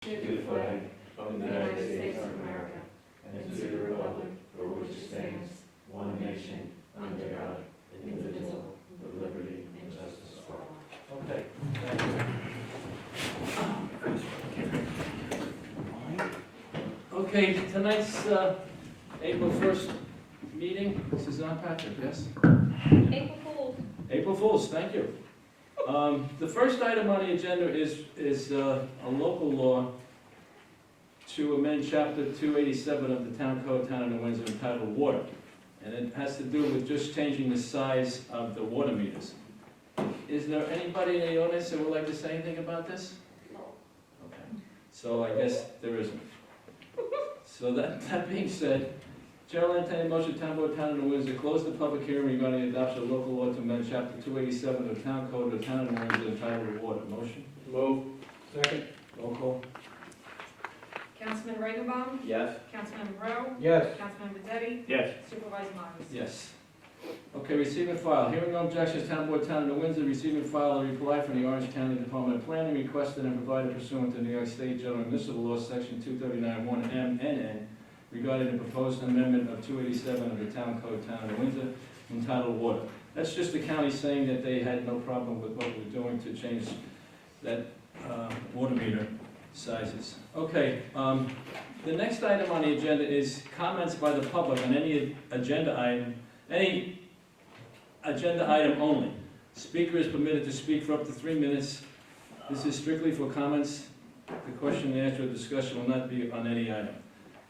to the flag of the United States of America and to the republic for which it stands, one nation, under God, indivisible, with liberty and justice for all. Okay. Okay, tonight's April 1st meeting. This is on Patrick, yes? April Fools. April Fools, thank you. The first item on the agenda is a local law to amend Chapter 287 of the Town Code, Town of Windsor, entitled Water. And it has to do with just changing the size of the water meters. Is there anybody in the audience that would like to say anything about this? No. Okay, so I guess there isn't. So that being said, Chair will entertain a motion, Town Board, Town of Windsor, close the public hearing regarding the adoption of local law to amend Chapter 287 of the Town Code of Town of Windsor entitled Water. Motion? Move. Second. Roll call. Councilman Regenbaum? Yes. Councilman Rowe? Yes. Councilman Bedetti? Yes. Supervisor Myers? Yes. Okay, receive and file. Hearing no objections, Town Board, Town of Windsor, receive and file a reply from the Orange County Department of Planning requested and provided pursuant to New York State General Municipal Law, Section 239(1)M and N, regarding the proposed amendment of 287 of the Town Code, Town of Windsor, entitled Water. That's just the county saying that they had no problem with what we're doing to change that water meter sizes. Okay, the next item on the agenda is comments by the public on any agenda item only. Speaker is permitted to speak for up to 3 minutes. This is strictly for comments. The question and answer discussion will not be on any item.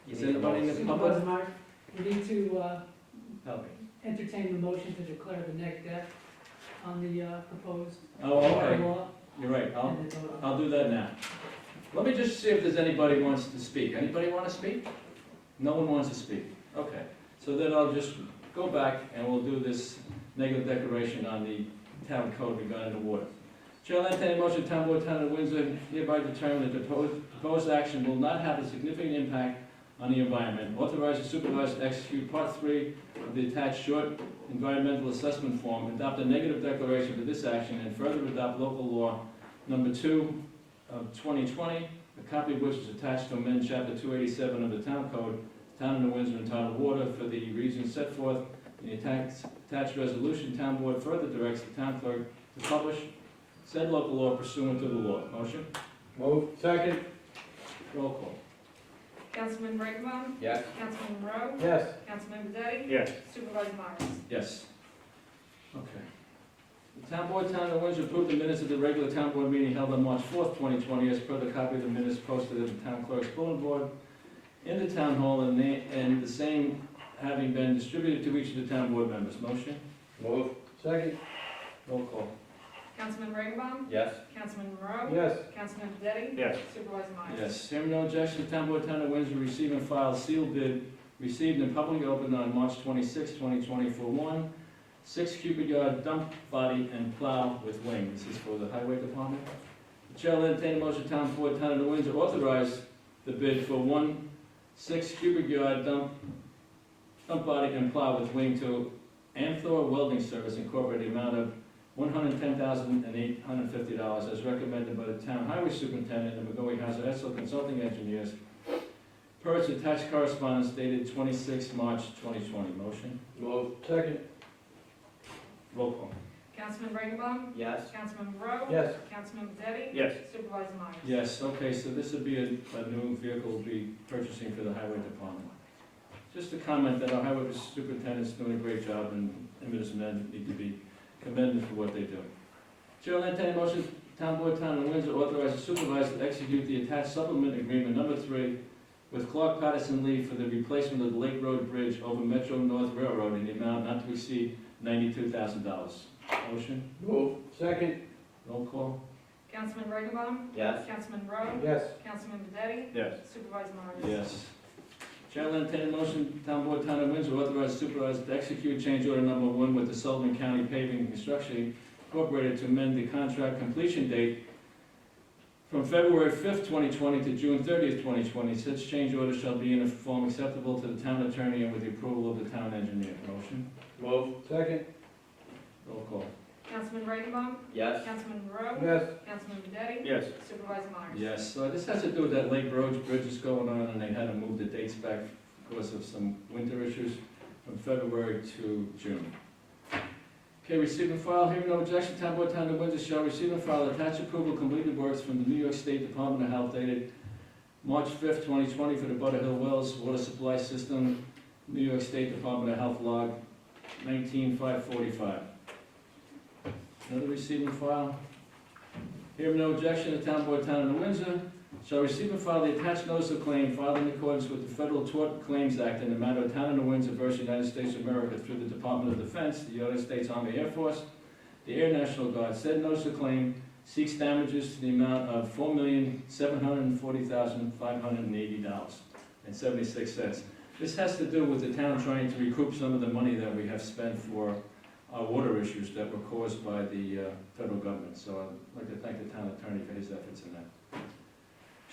Is anybody in the public? Supervisor Myers, we need to Help me. entertain the motion to declare the neg deck on the proposed Oh, okay, law. you're right, and then vote on it. I'll do that now. Let me just see if there's anybody who wants to speak. Anybody want to speak? No one wants to speak. Okay, so then I'll just go back and we'll do this negative declaration on the town code regarding the water. Chair will entertain a motion, Town Board, Town of Windsor hereby determine that the proposed action will not have a significant impact on the environment. Authorize the supervisor to execute Part 3 of the attached short environmental assessment form, adopt a negative declaration for this action, and further adopt local law number 2 of 2020, a copy of which is attached to amend Chapter 287 of the Town Code, Town of Windsor, entitled Water, for the reasons set forth in the attached resolution. Town Board further directs the town clerk to publish said local law pursuant to the law. Motion? Move. Second. Roll call. Councilman Regenbaum? Yes. Councilman Rowe? Yes. Councilman Bedetti? Yes. Supervisor Myers? Yes. Okay. The Town Board, Town of Windsor approved the minutes of the regular Town Board meeting held on March 4th, 2020, as per the copy of the minutes posted at the Town Clerk's bulletin board in the Town Hall, and the same having been distributed to each of the Town Board members. Motion? Move. Second. Roll call. Councilman Regenbaum? Yes. Councilman Rowe? Yes. Councilman Bedetti? Yes. Supervisor Myers? Yes. Hearing no objection, the Town Board, Town of Windsor receive and file sealed bid received and publicly opened on March 26, 2020 for 1 6-cubic-yard dump body and plow with wing. This is for the Highway Department. The Chair will entertain a motion, Town Board, Town of Windsor authorize the bid for 1 6-cubic-yard dump body and plow with wing to Amthor Welding Service Incorporated, the amount of $110,850 as recommended by the Town Highway Superintendent and McGoey Hauser Edsel Consulting Engineers per its attached correspondence dated 26 March 2020. Motion? Move. Second. Roll call. Councilman Regenbaum? Yes. Councilman Rowe? Yes. Councilman Bedetti? Yes. Supervisor Myers? Yes, okay, so this would be a new vehicle we'll be purchasing for the Highway Department. Just a comment that our Highway Superintendent's doing a great job and him and his men need to be commended for what they do. Chair will entertain a motion, Town Board, Town of Windsor authorize the supervisor to execute the attached supplement agreement number 3 with Clark Patterson Lee for the replacement of the Lake Road Bridge over Metro North Railroad in the amount not to exceed $92,000. Motion? Move. Second. Roll call. Councilman Regenbaum? Yes. Councilman Rowe? Yes. Councilman Bedetti? Yes. Supervisor Myers? Yes. Chair will entertain a motion, Town Board, Town of Windsor authorize the supervisor to execute change order number 1 with the Sullivan County Paving and Construction Incorporated to amend the contract completion date from February 5th, 2020 to June 30th, 2020. Such change order shall be in a form acceptable to the town attorney and with the approval of the town engineer. Motion? Move. Second. Roll call. Councilman Regenbaum? Yes. Councilman Rowe? Yes. Councilman Detti? Yes. Supervisor Myers? Yes, so this has to do with that Lake Road Bridge is going on, and they had to move the dates back because of some winter issues from February to June. Okay, receive and file, hearing no objection, Town Board, Town of Windsor shall receive and file attached approval completed works from the New York State Department of Health dated March 5th, 2020 for the Butter Hill Wells Water Supply System, New York State Department of Health log 19-545. Another receive and file. Hearing no objection, the Town Board, Town of Windsor shall receive and file the attached notice of claim filed in accordance with the Federal Tort Claims Act in the matter of Town of Windsor versus United States of America through the Department of Defense, the United States Army Air Force, the Air National Guard. Said notice of claim seeks damages to the amount of $4,740,580.76. This has to do with the town trying to recoup some of the money that we have spent for our water issues that were caused by the federal government. So I'd like to thank the town attorney for his efforts in that.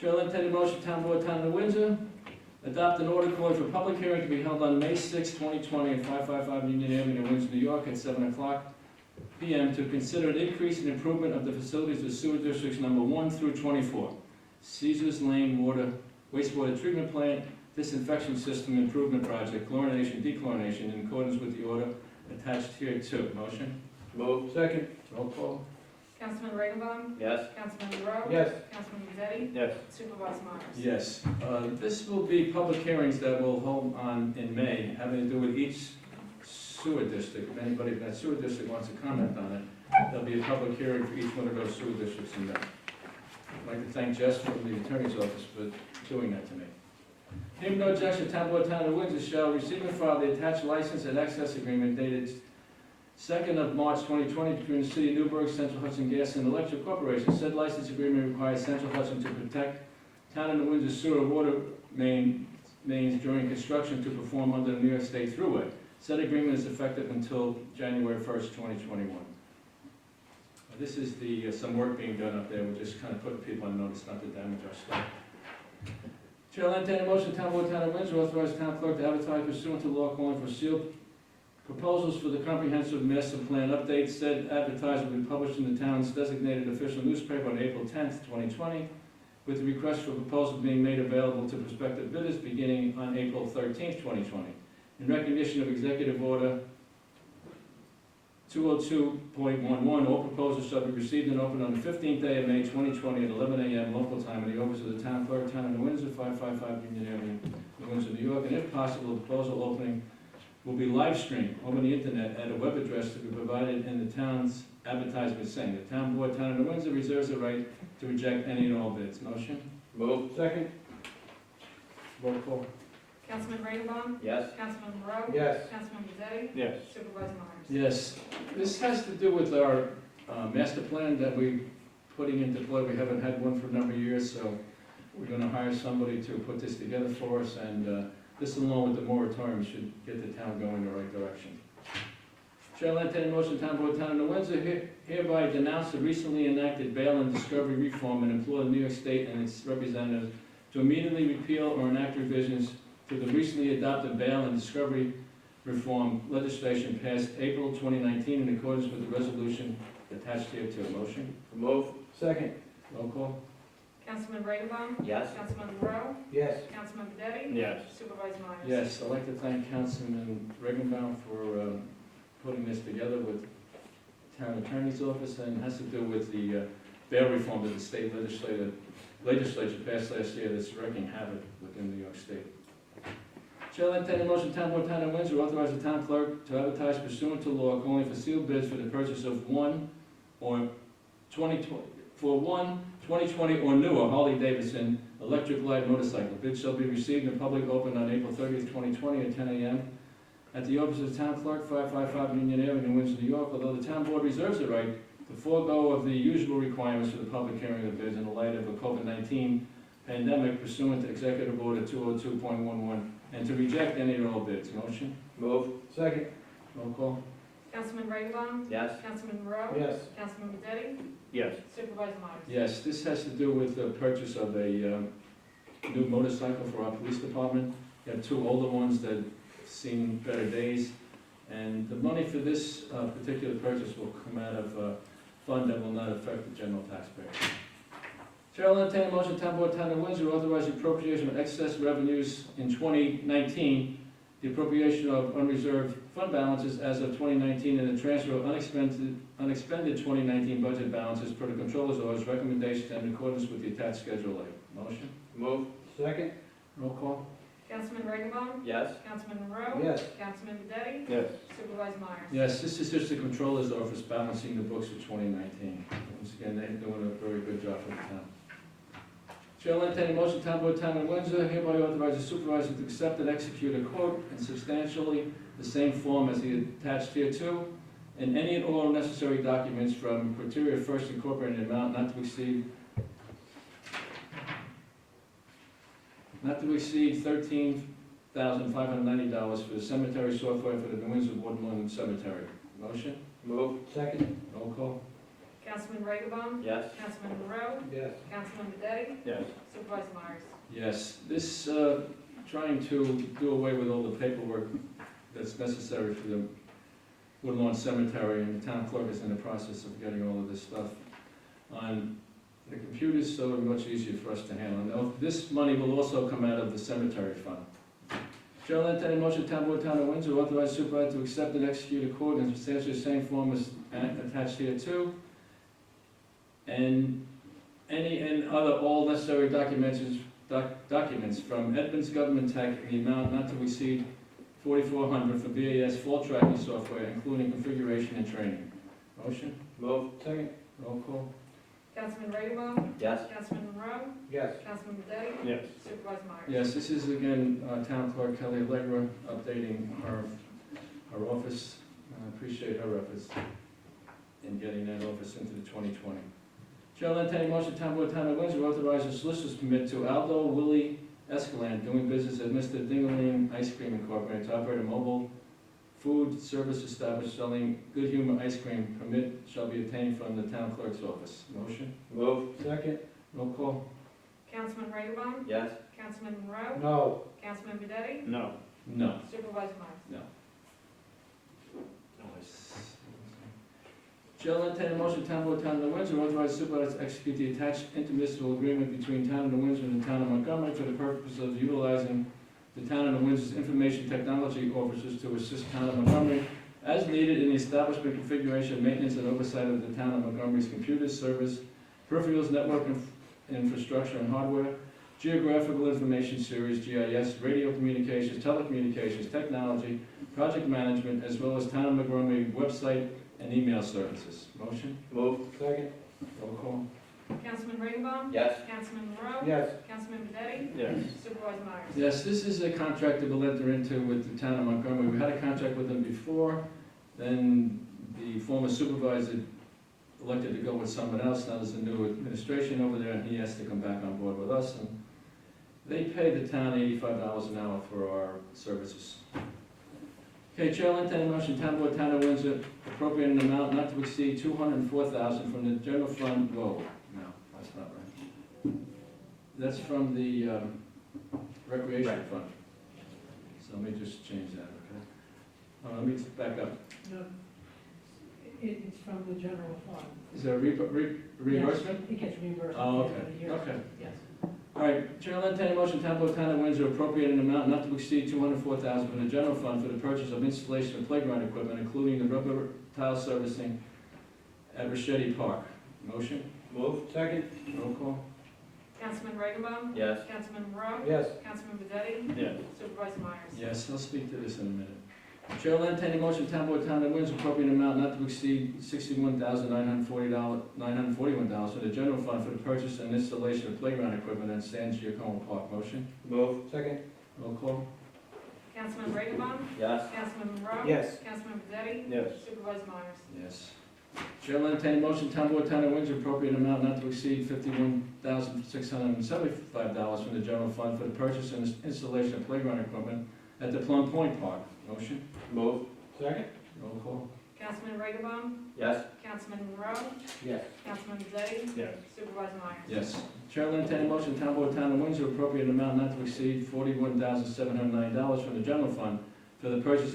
Chair will entertain a motion, Town Board, Town of Windsor, adopt an order calling for public hearing to be held on May 6, 2020 at 555 Union Avenue, Windsor, New York at 7 o'clock p.m. to consider an increase in improvement of the facilities of sewer districts number 1 through 24, Caesars Lane Wastewater Treatment Plant, Disinfection System Improvement Project, chlorination, dechlorination, in accordance with the order attached here too. Motion? Move. Second. Roll call. Councilman Regenbaum? Yes. Councilman Rowe? Yes. Councilman Detti? Yes. Supervisor Myers? Yes, this will be public hearings that will hold on in May, having to do with each sewer district. If anybody in that sewer district wants to comment on it, there'll be a public hearing for each one of those sewer districts in May. I'd like to thank Jess from the Attorney's Office for doing that to me. Hearing no objection, Town Board, Town of Windsor shall receive and file the attached license and access agreement dated 2nd of March 2020 between the City of Newburgh, Central Hudson Gas and Electric Corporation. Said license agreement requires Central Hudson to protect Town of Windsor sewer water mains during construction to perform under the New York State Thruway. Said agreement is effective until January 1st, 2021. This is some work being done up there. We're just kind of putting people on notice not to damage our stuff. Chair will entertain a motion, Town Board, Town of Windsor, authorize the town clerk to advertise pursuant to law calling for sealed proposals for the comprehensive master plan update. Said advertisement will be published in the town's designated official newspaper on April 10th, 2020, with the request for proposals being made available to prospective bidders beginning on April 13th, 2020. In recognition of Executive Order 202.11, all proposals shall be received and opened on the 15th day of May 2020 at 11 a.m. local time in the office of the Town Clerk, Town of Windsor, 555 Union Avenue, Windsor, New York. And if possible, the proposal opening will be live streamed over the internet at a web address to be provided in the town's advertisement saying, the Town Board, Town of Windsor reserves the right to reject any and all bids. Motion? Move. Second. Roll call. Councilman Regenbaum? Yes. Councilman Rowe? Yes. Councilman Detti? Yes. Supervisor Myers? Yes, this has to do with our master plan that we're putting into play. We haven't had one for a number of years, so we're gonna hire somebody to put this together for us, and this along with the moratorium should get the town going in the right direction. Chair will entertain a motion, Town Board, Town of Windsor hereby denounce the recently enacted bail and discovery reform and implore New York State and its representatives to immediately repeal or enact revisions to the recently adopted bail and discovery reform legislation passed April 2019 in accordance with the resolution attached here to a motion. Move. Second. Roll call. Councilman Regenbaum? Yes. Councilman Rowe? Yes. Councilman Detti? Yes. Supervisor Myers? Yes, I'd like to thank Councilman Regenbaum for putting this together with Town Attorney's Office, and it has to do with the bail reform that the state legislature passed last year that's wreaking havoc within New York State. Chair will entertain a motion, Town Board, Town of Windsor, authorize the town clerk to advertise pursuant to law calling for sealed bids for the purchase of 2020 or newer Harley-Davidson electric glide motorcycle. Bids shall be received in public open on April 30th, 2020 at 10 a.m. at the office of the town clerk, 555 Union Avenue, Windsor, New York. Although the town board reserves the right to forego of the usual requirements for the public hearing of bids in the light of a COVID-19 pandemic pursuant to Executive Order 202.11, and to reject any and all bids. Motion? Move. Second. Roll call. Councilman Regenbaum? Yes. Councilman Rowe? Yes. Councilman Detti? Yes. Supervisor Myers? Yes, this has to do with the purchase of a new motorcycle for our police department. We have two older ones that have seen better days, And the money for this particular purchase will come out of a fund that will not affect the general taxpayer. Chair will entertain a motion, Town Board, Town of Windsor, authorizing appropriation of excess revenues in 2019, the appropriation of unreserved fund balances as of 2019, and the transfer of unexpended 2019 budget balances per the Controller's Office recommendation and in accordance with the attached Schedule A. Motion? Move. Second? Roll call? Councilman Rigabon? Yes. Councilman Monroe? Yes. Councilman Detti? Yes. Supervisor Myers? Yes, this is just the Controller's Office balancing the books for 2019. Once again, they're doing a very good job for the town. Chair will entertain a motion, Town Board, Town of Windsor, hereby authorizes the supervisor to accept and execute a quote in substantially the same form as the attached here too, and any and all necessary documents from Criteria First Incorporated in amount not to exceed $13,590 for the cemetery software for the Windsor Woodlawn Cemetery. Motion? Move. Second? Roll call? Councilman Rigabon? Yes. Councilman Monroe? Yes. Councilman Detti? Yes. Supervisor Myers? Yes, this, trying to do away with all the paperwork that's necessary for the Woodlawn Cemetery, and the town clerk is in the process of getting all of this stuff on the computers, so it's much easier for us to handle. Now, this money will also come out of the cemetery fund. Chair will entertain a motion, Town Board, Town of Windsor, authorize supervisor to accept and execute a quote in substantially the same form as attached here too, and any and other all necessary documents from Edmonds Government Tech in the amount not to exceed $4,400 for BAS fall tracking software, including configuration and training. Motion? Move. Second? Roll call? Councilman Rigabon? Yes. Councilman Monroe? Yes. Councilman Detti? Yes. Supervisor Myers? Yes, this is again Town Clerk Kelly Allegra updating our office. I appreciate her efforts in getting that office into the 2020. Chair will entertain a motion, Town Board, Town of Windsor, authorizes solicitors permit to Aldo Willie Escalante, doing business as Mr. Dingaling Ice Cream Incorporated, to operate a mobile food service establishment selling Good Humor ice cream. Permit shall be obtained from the town clerk's office. Motion? Move. Second? Roll call? Councilman Rigabon? Yes. Councilman Monroe? No. Councilman Detti? No. No. Supervisor Myers? No. Chair will entertain a motion, Town Board, Town of Windsor, authorize supervisor to execute the attached intermunicipal agreement between Town of Windsor and the Town of Montgomery for the purpose of utilizing the Town of Windsor's information technology officers to assist Town of Montgomery as needed in the establishment, configuration, maintenance, and oversight of the Town of Montgomery's computers, servers, peripherals, network infrastructure and hardware, geographical information series, GIS, radio communications, telecommunications, technology, project management, as well as Town of Montgomery website and email services. Motion? Move. Second? Roll call? Councilman Rigabon? Yes. Councilman Monroe? Yes. Councilman Detti? Yes. Supervisor Myers? Yes, this is a contract that we'll enter into with the Town of Montgomery. We had a contract with them before, then the former supervisor elected to go with someone else. Now there's a new administration over there, and he has to come back on board with us. And they pay the town $85 an hour for our services. Okay, Chair will entertain a motion, Town Board, Town of Windsor, appropriating an amount not to exceed $204,000 from the general fund. Whoa, no, that's not right. That's from the recreation Right. fund. So let me just change that, okay? Let me back up. No, it's from the general fund. Is there a reimbursement? Yes, it gets reimbursed. Oh, at the end of the year. okay. Yes. All right, Chair will entertain a motion, Town Board, Town of Windsor, appropriating an amount not to exceed $204,000 from the general fund for the purchase of installation of playground equipment, including the rubber tile servicing at Rachetti Park. Motion? Move. Second? Roll call? Councilman Rigabon? Yes. Councilman Monroe? Yes. Councilman Detti? Yes. Supervisor Myers? Yes, I'll speak to this in a minute. Chair will entertain a motion, Town Board, Town of Windsor, appropriating an amount not to exceed $61,941 for the general fund for the purchase and installation of playground equipment at San Giacomo Park. Motion? Move. Second? Roll call? Councilman Rigabon? Yes. Councilman Monroe? Yes. Councilman Detti? Yes. Supervisor Myers? Yes. Chair will entertain a motion, Town Board, Town of Windsor, appropriate amount not to exceed $51,675 from the general fund for the purchase and installation of playground equipment at the Plum Point Park. Motion? Move. Second? Roll call? Councilman Rigabon? Yes. Councilman Monroe? Yes. Councilman Detti? Yes. Supervisor Myers? Yes. Chair will entertain a motion, Town Board, Town of Windsor, appropriate amount not to exceed $41,709 from the general fund for the purchase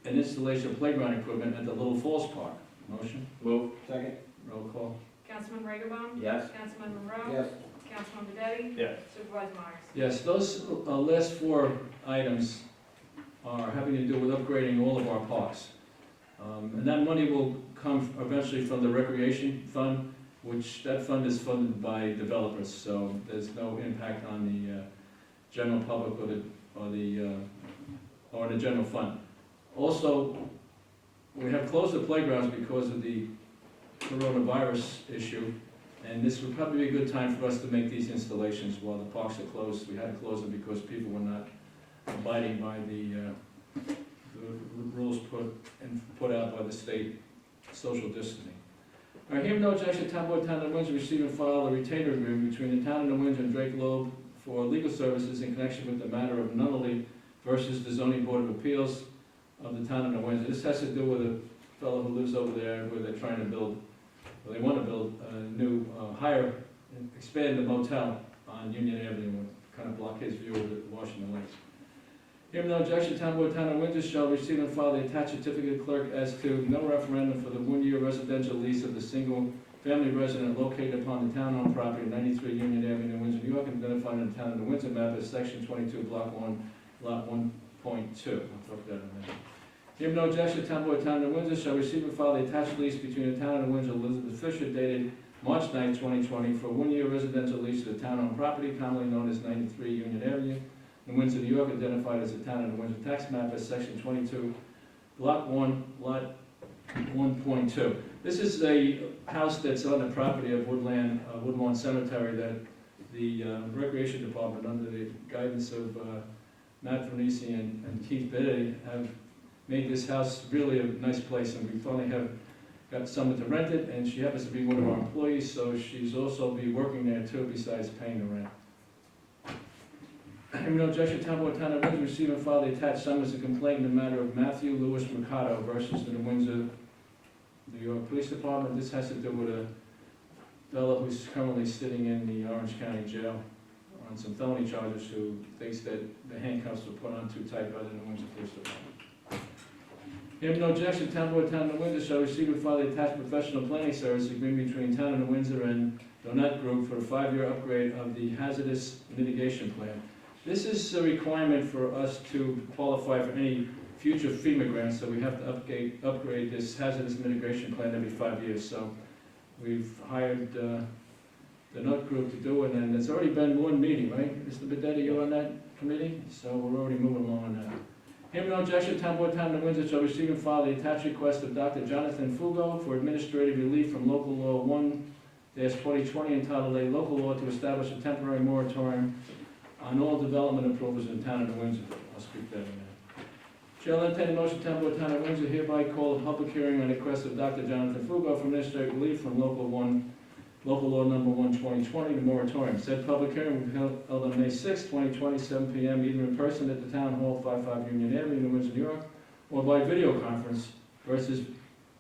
and installation of playground equipment at the Little Falls Park. Motion? Move. Second. Roll call. Councilman Rigobum? Yes. Councilman Monroe? Yes. Councilman Bedetti? Yes. Supervisor Myers? Yes, those last four items are having to do with upgrading all of our parks. And that money will come eventually from the recreation fund, which that fund is funded by developers, so there's no impact on the general public or the general fund. Also, we have closed the playgrounds because of the coronavirus issue, and this would probably be a good time for us to make these installations while the parks are closed. We had to close them because people were not abiding by the rules put out by the state social distancing. All right, hearing no objection, Town Board, Town of Windsor, receive and file a retainer agreement between the Town of Windsor and Drake Loeb for legal services in connection with the matter of Nunnally versus the Zoning Board of Appeals of the Town of Windsor. This has to do with a fellow who lives over there where they're trying to build, or they want to build a new, expand the motel on Union Avenue, and kind of block his view of the Washington Lakes. Hearing no objection, Town Board, Town of Windsor shall receive and file the attached certificate clerk as to no referendum for the one-year residential lease of the single-family resident located upon the town-owned property at 93 Union Avenue, Windsor, New York, and identified in the Town of Windsor map as Section 22, Block 1, Lot 1.2. I'll talk that in a minute. Hearing no objection, Town Board, Town of Windsor shall receive and file the attached lease between the Town of Windsor and Elizabeth Fisher dated March 9, 2020 for a one-year residential lease of the town-owned property commonly known as 93 Union Avenue, in Windsor, New York, identified as the Town of Windsor tax map as Section 22, Block 1, Lot 1.2. This is a house that's on the property of Woodlawn Cemetery that the Recreation Department, under the guidance of Matt Vernisi and Keith Bedetti, have made this house really a nice place, and we finally have got someone to rent it, and she happens to be one of our employees, so she's also be working there too, besides paying the rent. Hearing no objection, Town Board, Town of Windsor, receive and file the attached summons and complaint in the matter of Matthew Lewis Mercado versus the Windsor, New York Police Department. This has to do with a fellow who's currently sitting in the Orange County Jail on some felony charges, who thinks that the handcuffs were put on too tight by the Windsor Police Department. Hearing no objection, Town Board, Town of Windsor shall receive and file the attached professional planning service agreement between Town of Windsor and Donut Group for a 5-year upgrade of the hazardous mitigation plan. This is a requirement for us to qualify for any future FEMA grants, so we have to upgrade this hazardous mitigation plan every 5 years. So we've hired the Nut Group to do it, and there's already been one meeting, right? Mr. Bedetti, you're on that committee? So we're already moving along on that. Hearing no objection, Town Board, Town of Windsor shall receive and file the attached request of Dr. Jonathan Fugo for administrative relief from Local Law 1-2020 entitled a local law to establish a temporary moratorium on all development approvals in the Town of Windsor. I'll speak that in a minute. Chair will entertain a motion, Town Board, Town of Windsor hereby call a public hearing on the request of Dr. Jonathan Fugo for administrative relief from Local Law Number 1-2020, the moratorium. Said public hearing will be held on May 6, 2020, 7 p.m. either in person at the Town Hall, 55 Union Avenue, New Windsor, New York, or by video conference versus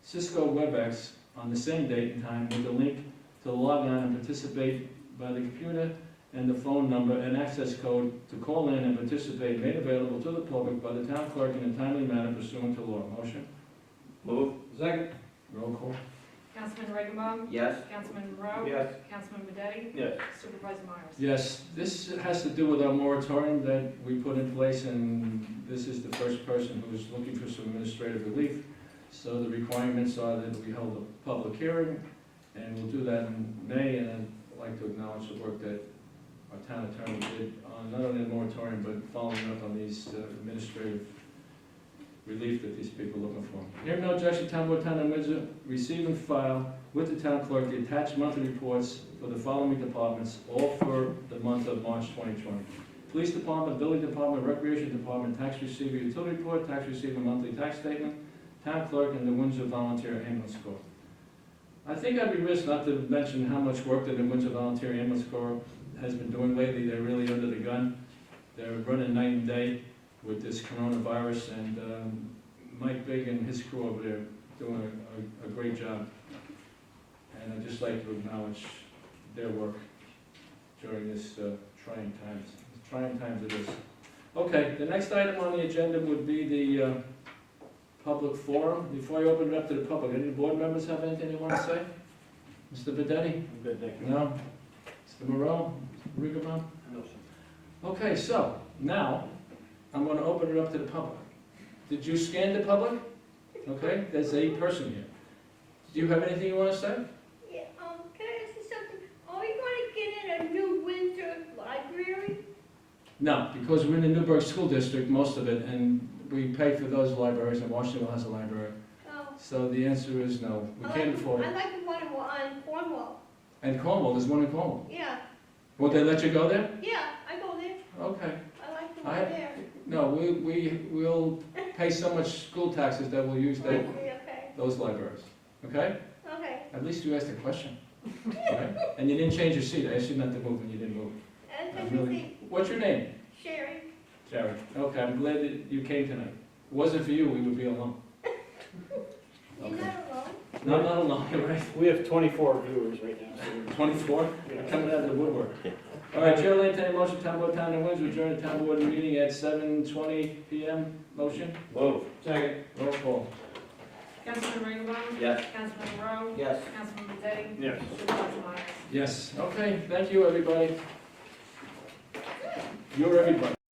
Cisco WebEx on the same date and time with a link to log on and participate by the computer and the phone number and access code to call in and participate made available to the public by the town clerk in a timely manner pursuant to law. Motion? Move. Second. Roll call. Councilman Rigobum? Yes. Councilman Monroe? Yes. Councilman Bedetti? Yes. Supervisor Myers? Yes, this has to do with our moratorium that we put in place, and this is the first person who's looking for some administrative relief. So the requirements are that we hold a public hearing, and we'll do that in May, and I'd like to acknowledge the work that our town attorney did on not only the moratorium, but following up on these administrative relief that these people are looking for. Hearing no objection, Town Board, Town of Windsor, receive and file with the town clerk the attached monthly reports for the following departments, all for the month of March 2020. Police Department, Building Department, Recreation Department, Tax Receiver Utility Report, Tax Receiver Monthly Tax Statement, Town Clerk, and the Windsor Volunteer Ambulance Corps. I think I'd be remiss not to mention how much work that the Windsor Volunteer Ambulance Corps has been doing lately. They're really under the gun. They're running night and day with this coronavirus, and Mike Big and his crew over there doing a great job. And I'd just like to acknowledge their work during this trying times it is. Okay, the next item on the agenda would be the public forum. Before I open it up to the public, any board members have anything they want to say? Mr. Videtti? I'm good, thank you. No? Mr. Moreau? Mr. Riegerbaum? No, sir. Okay, so now I'm going to open it up to the public. Did you scan the public? Okay, there's a person here. Do you have anything you want to say? Yeah, can I ask you something? Are we gonna get in a new Windsor library? No, because we're in the Newburgh School District, most of it, and we pay for those libraries, and Washingtonville has a library. Oh. So the answer is no, we can't afford I it. like the one on Cornwall. And Cornwall, there's one in Cornwall. Yeah, Won't they let you go there? yeah, I go there. Okay. I like the I- one there. No, we'll pay so much school taxes that we'll use Okay, okay, those libraries, okay? okay. At least you asked a question, right? And you didn't change your seat, I asked you not to move and you didn't move. And I'm let me really- see, What's your name? Sherry. Jerry. Okay, I'm glad that you came tonight. If it wasn't for you, we would be alone. You're Okay. not alone. No, I'm not alone, you're right. We have 24 viewers right now, so 24? we're. Coming out of the woodwork. All right, Chair will entertain a motion, Town Board, Town of Windsor, adjourn the Town Board meeting at 7:20 PM. Motion? Move. Second. Roll call. Councilman Riegerbaum? Yes. Councilman Rowe? Yes. Councilman Videtti? Yes. Supervisor Myers? Yes, okay, thank you, everybody. You're everybody.